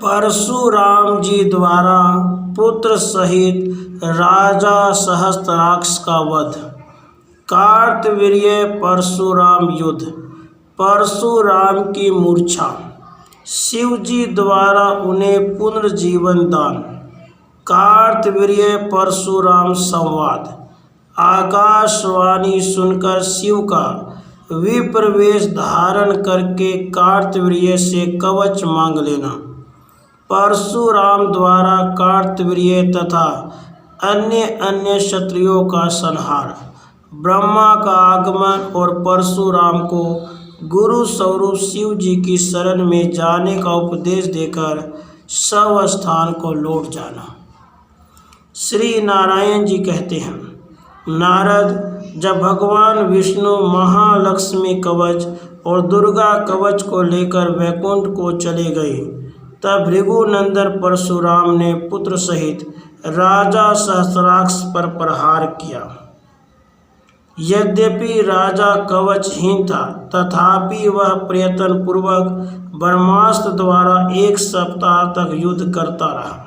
परशुराम जी द्वारा पुत्र सहित राजा सहस्त्राक्ष का वध। कार्तवीर्य परशुराम युद्ध। परशुराम की मूर्छा। शिव जी द्वारा उन्हें पुनर्जीवन दान। कार्तवीर्य परशुराम संवाद। आकाशवाणी सुनकर शिव का विप्रवेश धारण करके कार्तवीर्य से कवच मांग लेना। परशुराम द्वारा कार्तवीर्य तथा अन्य क्षत्रियों का संहार। ब्रह्मा का आगमन और परशुराम को गुरु स्वरूप शिव जी की शरण में जाने का उपदेश देकर शव स्थान को लौट जाना। श्री नारायण जी कहते हैं, नारद, जब भगवान विष्णु महालक्ष्मी कवच और दुर्गा कवच को लेकर वैकुंठ को चले गए, तब भृगुनंदन परशुराम ने पुत्र सहित राजा सहस्त्राक्ष पर प्रहार किया। यद्यपि राजा कवचहीन था, तथापि वह प्रयत्न पूर्वक ब्रह्मास्त्र द्वारा 1 सप्ताह तक युद्ध करता रहा।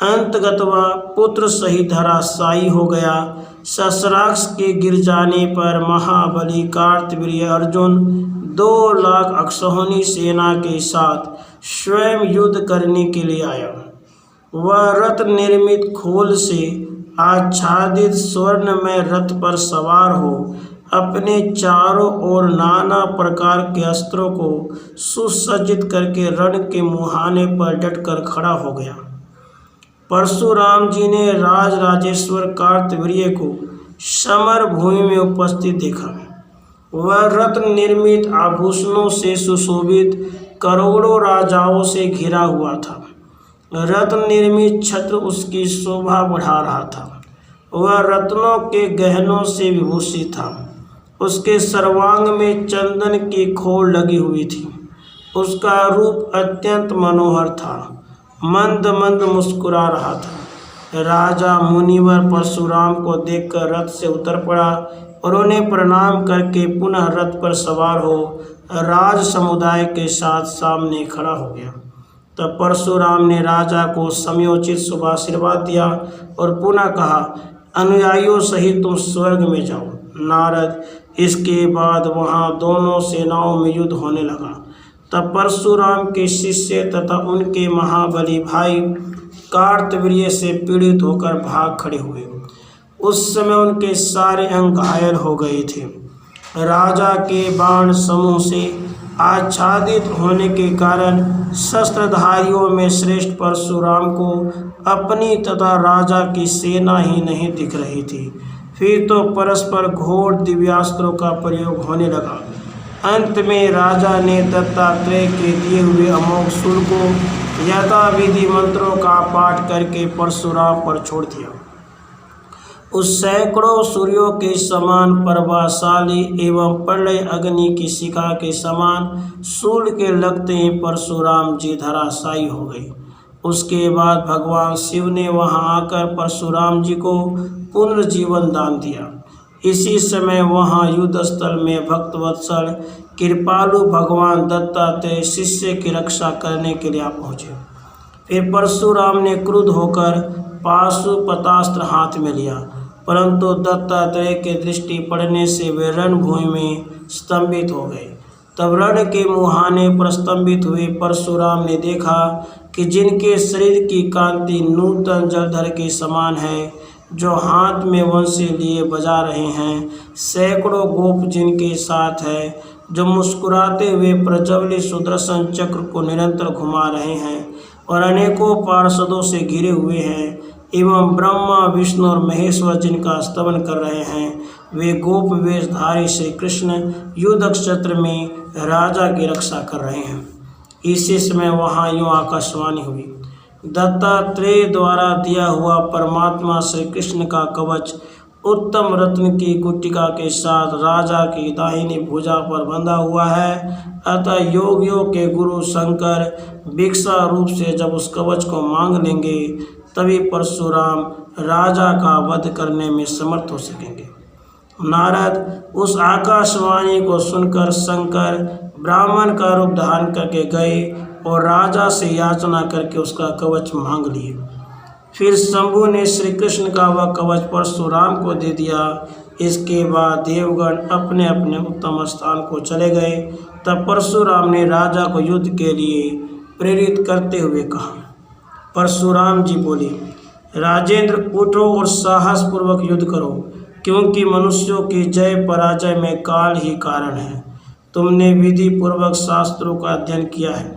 अंतगत वह पुत्र सहित धराशायी हो गया। सहस्त्राक्ष के गिर जाने पर महाबली कार्तवीर्य अर्जुन 2 लाख अक्षौहिणी सेना के साथ स्वयं युद्ध करने के लिए आया। वह रत्न निर्मित खोल से आच्छादित स्वर्णमय रथ पर सवार हो अपने चारों ओर नाना प्रकार के अस्त्रों को सुसज्जित करके रण के मुहाने पर डटकर खड़ा हो गया। परशुराम जी ने राजराजेश्वर कार्तवीर्य को समर भूमि में उपस्थित देखा। वह रत्न निर्मित आभूषणों से सुशोभित करोड़ों राजाओं से घिरा हुआ था। रत्न निर्मित छत्र उसकी शोभा बढ़ा रहा था। वह रत्नों के गहनों से विभूषित था। उसके सर्वांग में चंदन की खोल लगी हुई थी। उसका रूप अत्यंत मनोहर था। मंद मंद मुस्कुरा रहा था। राजा मुनिवर परशुराम को देखकर रथ से उतर पड़ा और उन्हें प्रणाम करके पुनः रथ पर सवार हो राज समुदाय के साथ सामने खड़ा हो गया। तब परशुराम ने राजा को समयोचित शुभाशीर्वाद दिया और पुनः कहा, अनुयायियों सहित तुम स्वर्ग में जाओ। नारद, इसके बाद वहां दोनों सेनाओं में युद्ध होने लगा। तब परशुराम के शिष्य तथा उनके महाबली भाई कार्तवीर्य से पीड़ित होकर भाग खड़े हुए। उस समय उनके सारे अंग घायल हो गए थे। राजा के बाण समूह से आच्छादित होने के कारण शस्त्रधारियों में श्रेष्ठ परशुराम को अपनी तथा राजा की सेना ही नहीं दिख रही थी। फिर तो परस्पर घोर दिव्यास्त्रों का प्रयोग होने लगा। अंत में राजा ने दत्तात्रेय के दिए हुए अमोघ शूल को यथाविधि मंत्रों का पाठ करके परशुराम पर छोड़ दिया। उस सैकड़ों सूर्यों के समान प्रभावशाली एवं प्रलय अग्नि की शिखा के समान शूल के लगते ही परशुराम जी धराशायी हो गए। उसके बाद भगवान शिव ने वहां आकर परशुराम जी को पुनर्जीवन दान दिया। इसी समय वहां युद्ध स्थल में भक्तवत्सल कृपालु भगवान दत्तात्रेय शिष्य की रक्षा करने के लिए पहुँचे। फिर परशुराम ने क्रुद्ध होकर पाशुपतास्त्र हाथ में लिया, परंतु दत्तात्रेय के दृष्टि पड़ने से वे रणभूमि में स्तंभित हो गए। तब रण के मुहाने पर स्तंभित हुए परशुराम ने देखा कि जिनके शरीर की कांति नूतन जलधर के समान है, जो हाथ में वंशी लिए बजा रहे हैं, सैकड़ों गोप जिनके साथ है, जो मुस्कुराते हुए प्रज्वलित सुदर्शन चक्र को निरंतर घुमा रहे हैं और अनेकों पार्षदों से घिरे हुए हैं, एवं ब्रह्मा विष्णु और महेश्वर जिनका स्तवन कर रहे हैं, वे गोप वेशधारी श्री कृष्ण युद्ध क्षेत्र में राजा की रक्षा कर रहे हैं। इसी समय वहाँ यूँ आकाशवाणी हुई, दत्तात्रेय द्वारा दिया हुआ परमात्मा श्री कृष्ण का कवच उत्तम रत्न की गुटिका के साथ राजा की दाहिनी भुजा पर बंधा हुआ है। अतः योगियों के गुरु शंकर भिक्षा रूप से जब उस कवच को मांग लेंगे, तभी परशुराम राजा का वध करने में समर्थ हो सकेंगे। नारद उस आकाशवाणी को सुनकर शंकर ब्राह्मण का रूप धारण करके गए और राजा से याचना करके उसका कवच मांग लिए। फिर शंभु ने श्री कृष्ण का वह कवच परशुराम को दे दिया। इसके बाद देवगण अपने अपने उत्तम स्थान को चले गए। तब परशुराम ने राजा को युद्ध के लिए प्रेरित करते हुए कहा। परशुराम जी बोले, राजेंद्र, उठो और साहसपूर्वक युद्ध करो, क्योंकि मनुष्यों की जय पराजय में काल ही कारण है। तुमने विधि पूर्वक शास्त्रों का अध्ययन किया है,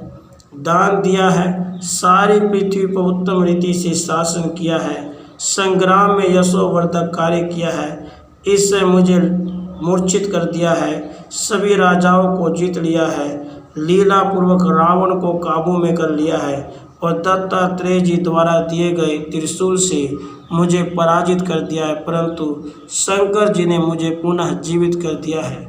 दान दिया है, सारी पृथ्वी पर उत्तम रीति से शासन किया है, संग्राम में यशोवर्धक कार्य किया है, इससे मुझे मूर्छित कर दिया है, सभी राजाओं को जीत लिया है, लीला पूर्वक रावण को काबू में कर लिया है और दत्तात्रेय जी द्वारा दिए गए त्रिशूल से मुझे पराजित कर दिया है, परंतु शंकर जी ने मुझे पुनः जीवित कर दिया है।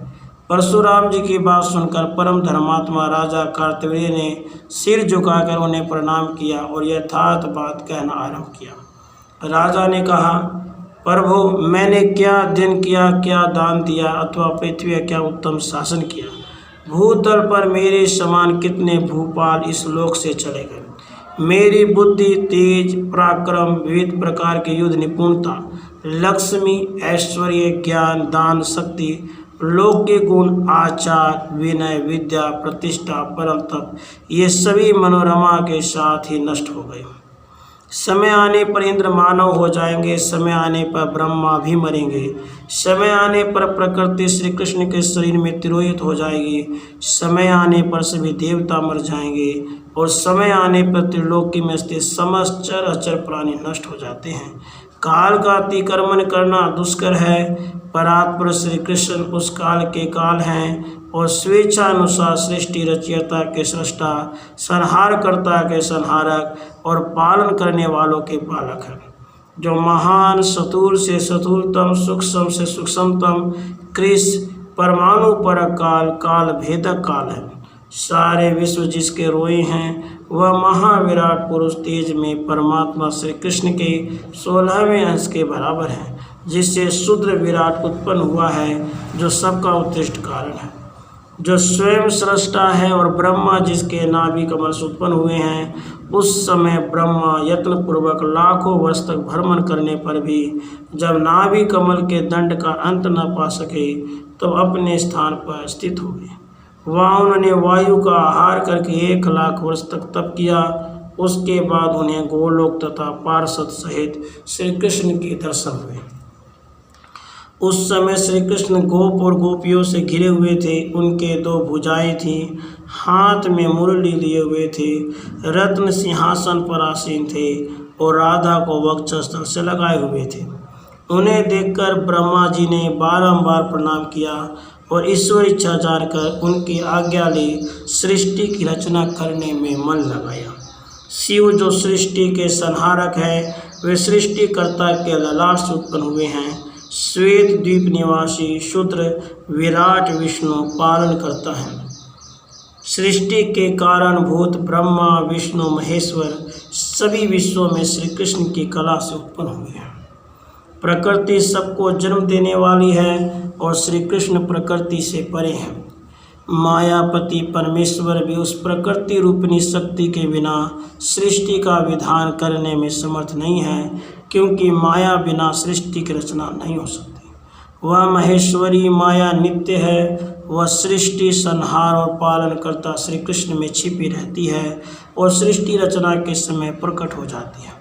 परशुराम जी की बात सुनकर परम धर्मात्मा राजा कार्तवीर्य ने सिर झुकाकर उन्हें प्रणाम किया और यथार्थ बात कहना आरंभ किया। राजा ने कहा, प्रभु, मैंने क्या अध्ययन किया, क्या दान दिया अथवा पृथ्वी का क्या उत्तम शासन किया। भूतल पर मेरे समान कितने भूपाल इस लोक से चले गए। मेरी बुद्धि, तेज, पराक्रम, विविध प्रकार के युद्ध निपुणता, लक्ष्मी, ऐश्वर्य, ज्ञान, दान, शक्ति, लौकिक गुण, आचार, विनय, विद्या, प्रतिष्ठा, परम तप, ये सभी मनोरमा के साथ ही नष्ट हो गए। समय आने पर इंद्र मानव हो जाएंगे, समय आने पर ब्रह्मा भी मरेंगे, समय आने पर प्रकृति श्री कृष्ण के शरीर में तिरोहित हो जाएगी, समय आने पर सभी देवता मर जाएंगे और समय आने पर त्रिलोकी में स्थित समस्त चर अचर प्राणी नष्ट हो जाते हैं। काल का अतिक्रमण करना दुष्कर है। परात्पर श्री कृष्ण उस काल के काल हैं और स्वेच्छानुसार सृष्टि रचयिता के सृष्टा, संहारकर्ता के संहारक और पालन करने वालों के पालक हैं। जो महान शतुर से शतुरतम, सूक्ष्म से सूक्ष्मतम, कृष परमाणु पर काल, काल भेदक काल है। सारे विश्व जिसके रोए हैं वह महाविराट पुरुष तेज में परमात्मा श्री कृष्ण के 16वें अंश के बराबर है, जिससे शूद्र विराट उत्पन्न हुआ है, जो सबका उत्कृष्ट कारण है, जो स्वयं सृष्टा है। और ब्रह्मा जिसके नाभि कमल से उत्पन्न हुए हैं, उस समय ब्रह्मा यत्न पूर्वक लाखों वर्ष तक भ्रमण करने पर भी जब नाभि कमल के दंड का अंत न पा सके तो अपने स्थान पर स्थित हो गए। वहाँ उन्होंने वायु का आहार करके 1 लाख वर्ष तक तप किया। उसके बाद उन्हें गोलोक तथा पार्षद सहित श्री कृष्ण के दर्शन हुए। उस समय श्री कृष्ण गोप और गोपियों से घिरे हुए थे। उनके 2 भुजाएं थीं, हाथ में मुरली लिए हुए थे, रत्न सिंहासन पर आसीन थे और राधा को वक्षस्थल से लगाए हुए थे। उन्हें देखकर ब्रह्मा जी ने बारंबार प्रणाम किया और ईश्वर इच्छा जानकर उनकी आज्ञा ली सृष्टि की रचना करने में मन लगाया। शिव जो सृष्टि के संहारक है, वे सृष्टिकर्ता के ललाट से उत्पन्न हुए हैं। श्वेत द्वीप निवासी शूद्र विराट विष्णु पालन करता है। सृष्टि के कारण भूत ब्रह्मा, विष्णु, महेश्वर सभी विश्वों में श्री कृष्ण की कला से उत्पन्न हुए हैं। प्रकृति सबको जन्म देने वाली है और श्री कृष्ण प्रकृति से परे हैं। मायापति परमेश्वर भी उस प्रकृति रूपिणी शक्ति के बिना सृष्टि का विधान करने में समर्थ नहीं है, क्योंकि माया बिना सृष्टि की रचना नहीं हो सकती। वह महेश्वरी माया नित्य है। वह सृष्टि, संहार और पालन करता श्री कृष्ण में छिपी रहती है और सृष्टि रचना के समय प्रकट हो जाती है।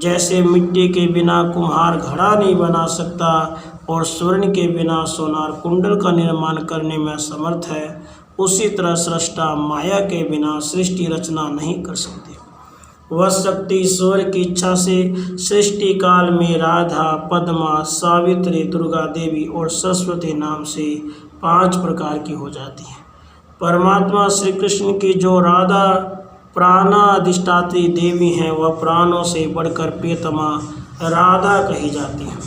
जैसे मिट्टी के बिना कुम्हार घड़ा नहीं बना सकता और स्वर्ण के बिना सोनार कुंडल का निर्माण करने में असमर्थ है, उसी तरह सृष्टा माया के बिना सृष्टि रचना नहीं कर सकती। वह शक्ति ईश्वर की इच्छा से सृष्टि काल में राधा, पद्मा, सावित्री, दुर्गा देवी और सरस्वती नाम से 5 प्रकार की हो जाती है। परमात्मा श्री कृष्ण की जो राधा प्राणाधिष्ठात्री देवी हैं, वह प्राणों से बढ़कर प्रियतमा राधा कही जाती है।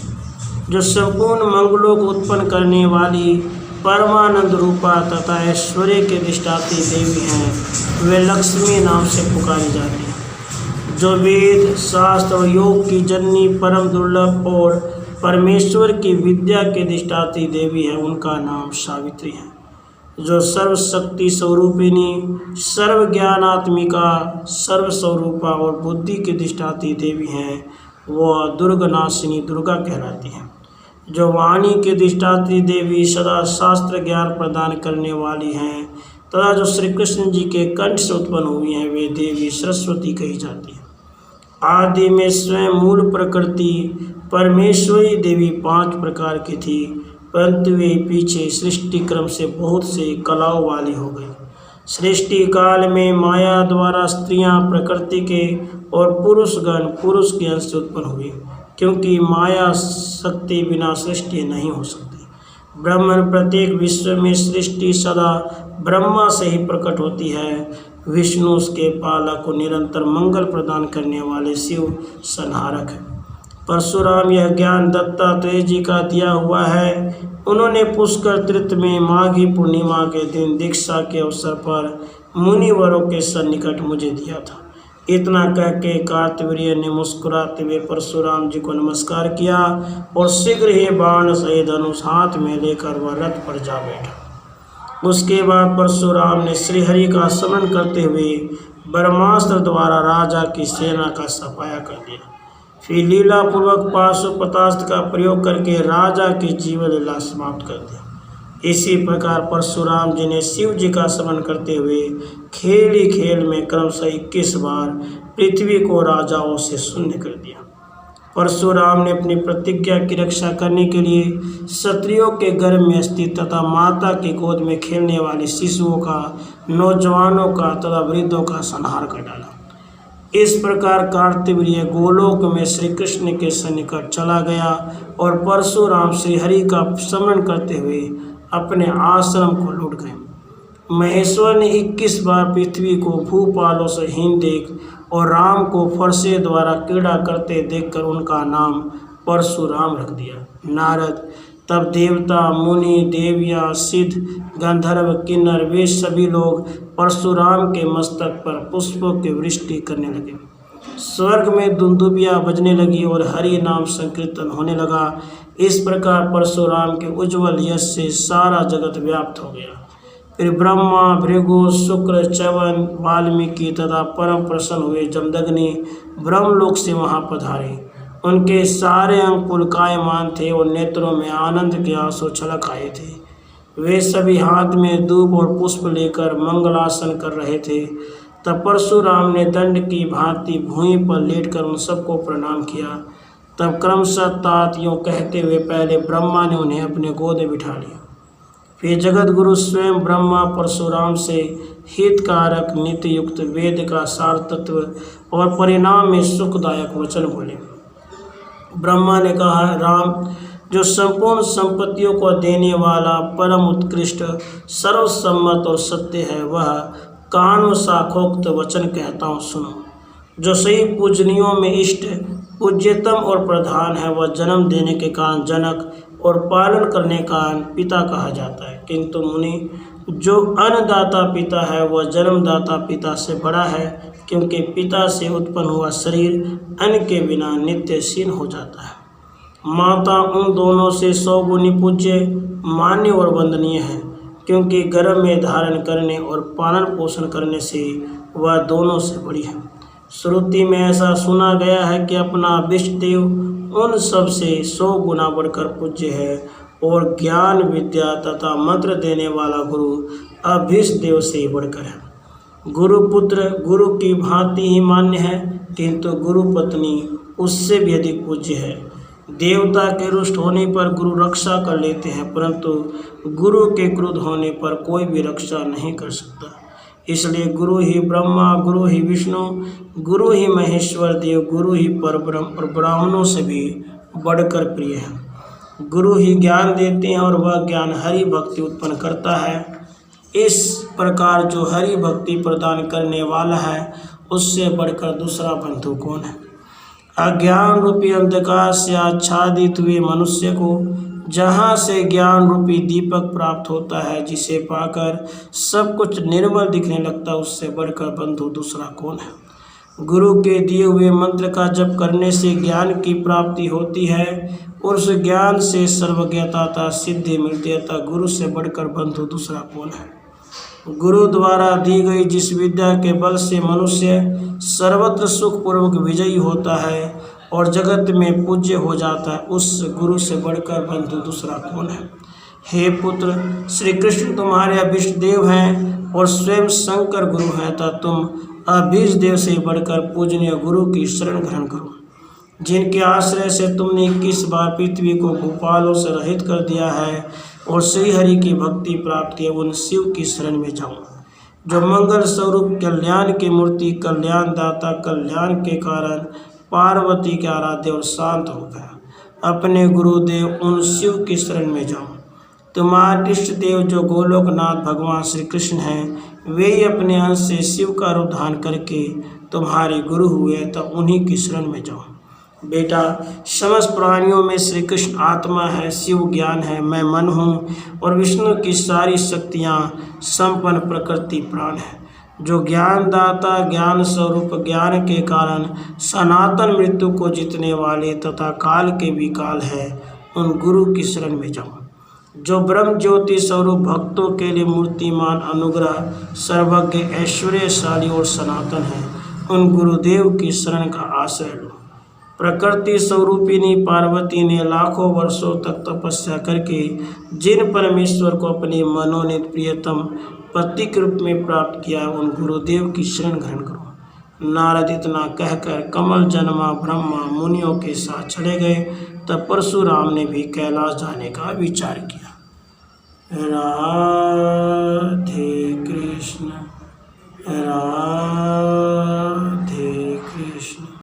जो संपूर्ण मंगलों को उत्पन्न करने वाली परमानंद रूपा तथा ऐश्वर्य के अधिष्ठात्री देवी हैं, वे लक्ष्मी नाम से पुकारी जाती हैं। जो वेद, शास्त्र और योग की जननी, परम दुर्लभ और परमेश्वर की विद्या के अधिष्ठात्री देवी है, उनका नाम सावित्री है। जो सर्वशक्ति स्वरूपिणी, सर्वज्ञानात्मिका, सर्वस्वरूपा और बुद्धि की अधिष्ठात्री देवी हैं, वह दुर्गनाशिनी दुर्गा कहलाती हैं। जो वाणी की अधिष्ठात्री देवी सदा शास्त्र ज्ञान प्रदान करने वाली हैं तथा जो श्री कृष्ण जी के कंठ से उत्पन्न हुई हैं, वे देवी सरस्वती कही जाती हैं। आदि में स्वयं मूल प्रकृति परमेश्वरी देवी 5 प्रकार की थी, परंतु वे पीछे सृष्टि क्रम से बहुत से कलाओं वाली हो गई। सृष्टि काल में माया द्वारा स्त्रियां प्रकृति के और पुरुषगण पुरुष के अंश से उत्पन्न हुए, क्योंकि माया शक्ति बिना सृष्टि नहीं हो सकती। ब्रह्मन प्रत्येक विश्व में सृष्टि सदा ब्रह्मा से ही प्रकट होती है। विष्णु उसके पालक को निरंतर मंगल प्रदान करने वाले शिव संहारक है। परशुराम यह ज्ञान दत्तात्रेय जी का दिया हुआ है। उन्होंने पुष्कर तीर्थ में माघी पूर्णिमा के दिन दीक्षा के अवसर पर मुनिवरों के सन्निकट मुझे दिया था। इतना कह के कार्तवीर्य ने मुस्कुराते हुए परशुराम जी को नमस्कार किया और शीघ्र ही बाण सहित धनुष हाथ में लेकर वह रथ पर जा बैठा। उसके बाद परशुराम ने श्रीहरि का स्मरण करते हुए ब्रह्मास्त्र द्वारा राजा की सेना का सफाया कर दिया। फिर लीला पूर्वक पाशुपतास्त्र का प्रयोग करके राजा की जीवन लीला समाप्त कर दिया। इसी प्रकार परशुराम जी ने शिव जी का स्मरण करते हुए खेल ही खेल में क्रमशः 21 बार पृथ्वी को राजाओं से शून्य कर दिया। परशुराम ने अपनी प्रतिज्ञा की रक्षा करने के लिए क्षत्रियों के गर्भ में स्थित तथा माता की गोद में खेलने वाले शिशुओं का, नौजवानों का तथा वृद्धों का संहार कर डाला। इस प्रकार कार्तवीर्य गोलोक में श्री कृष्ण के सन्निकट चला गया और परशुराम श्रीहरि का स्मरण करते हुए अपने आश्रम को लौट गए। महेश्वर ने 21 बार पृथ्वी को भूपालों से हीन देख और राम को फरसे द्वारा क्रीड़ा करते देखकर उनका नाम परशुराम रख दिया। नारद तब देवता, मुनि, देवियाँ, सिद्ध, गंधर्व, किन्नर वे सभी लोग परशुराम के मस्तक पर पुष्पों की वृष्टि करने लगे। स्वर्ग में दुंदुबियाँ बजने लगी और हरि नाम संकीर्तन होने लगा। इस प्रकार परशुराम के उज्ज्वल यश से सारा जगत व्याप्त हो गया। फिर ब्रह्मा, भृगु, शुक्र, च्यवन, वाल्मीकि तथा परम प्रसन्न हुए जमदग्नि ब्रह्मलोक से वहाँ पधारे। उनके सारे अंग पुलकायमान थे और नेत्रों में आनंद के आंसू छलक आए थे। वे सभी हाथ में धूप और पुष्प लेकर मंगलासन कर रहे थे। तब परशुराम ने दंड की भांति भूमि पर लेटकर उन सबको प्रणाम किया। तब क्रमशः तात यूँ कहते हुए पहले ब्रह्मा ने उन्हें अपने गोद में बिठा लिया। फिर जगत गुरु स्वयं ब्रह्मा परशुराम से हितकारक, नीति युक्त वेद का सार तत्व और परिणाम में सुखदायक वचन बोले। ब्रह्मा ने कहा, राम जो संपूर्ण संपत्तियों को देने वाला परम उत्कृष्ट, सर्वसम्मत और सत्य है, वह कान साखोक्त वचन कहता हूँ, सुनो। जो सही पूजनियों में इष्ट, पूज्यतम और प्रधान है, वह जन्म देने के कारण जनक और पालन करने का पिता कहा जाता है। किंतु मुनि, जो अन्नदाता पिता है वह जन्मदाता पिता से बड़ा है, क्योंकि पिता से उत्पन्न हुआ शरीर अन्न के बिना नित्य क्षीण हो जाता है। माता उन दोनों से 100 गुनी पूज्य, मान्य और वंदनीय है, क्योंकि गर्भ में धारण करने और पालन पोषण करने से वह दोनों से बड़ी है। श्रुति में ऐसा सुना गया है कि अपना विष्ट देव उन सब से 100 गुना बढ़कर पूज्य है और ज्ञान, विद्या तथा मंत्र देने वाला गुरु अभीष्ट देव से ही बढ़कर है। गुरुपुत्र गुरु की भांति ही मान्य है, किंतु गुरु पत्नी उससे भी अधिक पूज्य है। देवता के रुष्ट होने पर गुरु रक्षा कर लेते हैं, परंतु गुरु के क्रुद्ध होने पर कोई भी रक्षा नहीं कर सकता। इसलिए गुरु ही ब्रह्मा, गुरु ही विष्णु, गुरु ही महेश्वर देव, गुरु ही परब्रह्म और ब्राह्मणों से भी बढ़कर प्रिय है। गुरु ही ज्ञान देते हैं और वह ज्ञान हरि भक्ति उत्पन्न करता है। इस प्रकार जो हरि भक्ति प्रदान करने वाला है, उससे बढ़कर दूसरा बंधु कौन है। अज्ञान रूपी अंधकार से आच्छादित हुए मनुष्य को जहाँ से ज्ञान रूपी दीपक प्राप्त होता है, जिसे पाकर सब कुछ निर्मल दिखने लगता है, उससे बढ़कर बंधु दूसरा कौन है। गुरु के दिए हुए मंत्र का जप करने से ज्ञान की प्राप्ति होती है और उस ज्ञान से सर्वज्ञता तथा सिद्धि मिलती है। अतः गुरु से बढ़कर बंधु दूसरा कौन है। गुरु द्वारा दी गई जिस विद्या के बल से मनुष्य सर्वत्र सुखपूर्वक विजयी होता है और जगत में पूज्य हो जाता है, उस गुरु से बढ़कर बंधु दूसरा कौन है। हे पुत्र, श्री कृष्ण तुम्हारे अभीष्ट देव हैं और स्वयं शंकर गुरु हैं, तथा तुम अभीष्ट देव से बढ़कर पूजनीय गुरु की शरण ग्रहण करो, जिनके आश्रय से तुमने 21 बार पृथ्वी को भूपालों से रहित कर दिया है और श्री हरि की भक्ति प्राप्त किए, उन शिव की शरण में जाओ, जो मंगल स्वरूप कल्याण की मूर्ति, कल्याण दाता, कल्याण के कारण पार्वती के आराध्य और शांत हो गया। अपने गुरुदेव उन शिव की शरण में जाओ। तुम्हारे इष्ट देव जो गोलोकनाथ भगवान श्री कृष्ण हैं, वे ही अपने अंश से शिव का रूप धारण करके तुम्हारे गुरु हुए, तो उन्हीं की शरण में जाओ। बेटा, समस्त प्राणियों में श्री कृष्ण आत्मा है, शिव ज्ञान है, मैं मन हूँ और विष्णु की सारी शक्तियाँ संपन्न प्रकृति प्राण है। जो ज्ञानदाता, ज्ञान स्वरूप, ज्ञान के कारण सनातन मृत्यु को जीतने वाले तथा काल के भी काल है, उन गुरु की शरण में जाओ। जो ब्रह्म ज्योति स्वरूप, भक्तों के लिए मूर्तिमान, अनुग्रह, सर्वज्ञ, ऐश्वर्यशाली और सनातन है, उन गुरुदेव की शरण का आश्रय लो। प्रकृति स्वरूपिणी पार्वती ने लाखों वर्षों तक तपस्या करके जिन परमेश्वर को अपनी मनोनीत प्रियतम पति के रूप में प्राप्त किया, उन गुरुदेव की शरण ग्रहण करो। नारद इतना कहकर कमल जन्मा ब्रह्मा मुनियों के साथ चले गए। तब परशुराम ने भी कैलाश जाने का विचार किया। राधे कृष्ण राधे